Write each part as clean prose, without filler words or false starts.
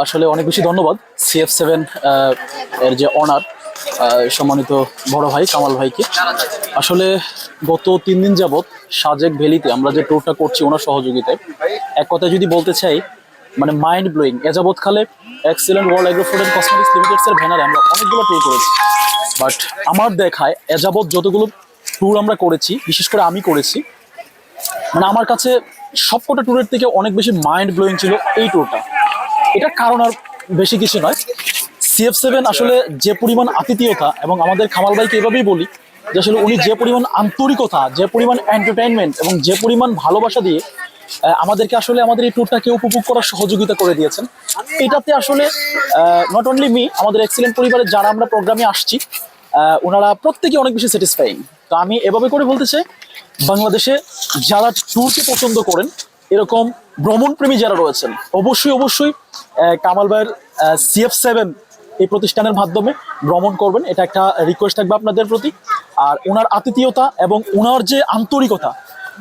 আসলে অনেক বেশি ধন্যবাদ CF7 এর যে অনার সম্মানিত বড় ভাই কামাল ভাইকে। আসলে গত 3 দিন যাবৎ সাজেক ভ্যালিতে আমরা যে ট্যুরটা করছি ওনার সহযোগিতায়, এক কথায় যদি বলতে চাই মানে মাইন্ড ব্লোয়িং। এ যাবৎকালে excellent world agro food and cosmetics limiteds এর ব্যানারে আমরা অনেকগুলো ট্যুর করেছি, বাট আমার দেখায় এ যাবৎ যতগুলো ট্যুর আমরা করেছি, বিশেষ করে আমি করেছি, মানে আমার কাছে সবকটা ট্যুরের থেকে অনেক বেশি মাইন্ড ব্লোয়িং ছিল এই ট্যুরটা। এটার কারণ আর বেশি কিছু নয়, CF7 আসলে যে পরিমাণ আতিথেয়তা, এবং আমাদের কামাল ভাইকে এভাবেই বলি যে আসলে উনি যে পরিমাণ আন্তরিকতা, যে পরিমাণ এন্টারটেইনমেন্ট এবং যে পরিমাণ ভালোবাসা দিয়ে আমাদেরকে আসলে আমাদের এই ট্যুরটাকে উপভোগ করার সহযোগিতা করে দিয়েছেন। এটাতে আসলে নট অনলি মি, আমাদের এক্সিলেন্ট পরিবারের যারা আমরা প্রোগ্রামে আসছি ওনারা প্রত্যেকে অনেক বেশি স্যাটিসফাইং। তো আমি এভাবে করে বলতে চাই, বাংলাদেশে যারা ট্যুরকে পছন্দ করেন, এরকম ভ্রমণ প্রেমী যারা রয়েছেন, অবশ্যই অবশ্যই কামাল ভাইয়ের CF7 এই প্রতিষ্ঠানের মাধ্যমে ভ্রমণ করবেন। এটা একটা রিকোয়েস্ট থাকবে আপনাদের প্রতি। আর ওনার আতিথেয়তা এবং ওনার যে আন্তরিকতা,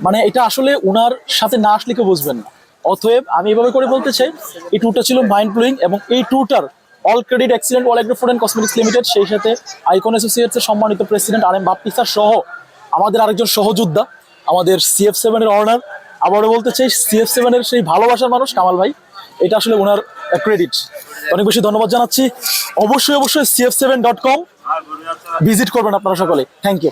মানে এটা আসলে ওনার সাথে না আসলে কেউ বুঝবেন না। অতএব আমি এভাবে করে বলতে চাই, এই ট্যুরটা ছিল মাইন্ড ব্লোয়িং, এবং এই ট্যুরটার all credit excellent world agro food and cosmetics limited, সেই সাথে আইকন অ্যাসোসিয়েটস এর সম্মানিত প্রেসিডেন্ট RM বাপ্পি স্যার সহ আমাদের আরেকজন সহযোদ্ধা, আমাদের CF7 এর অনার, আবারও বলতে চাই CF7 এর সেই ভালোবাসার মানুষ কামাল ভাই। এটা আসলে ওনার ক্রেডিট। অনেক বেশি ধন্যবাদ জানাচ্ছি। অবশ্যই অবশ্যই CF7.com ভিজিট করবেন আপনারা সকলে। Thank you.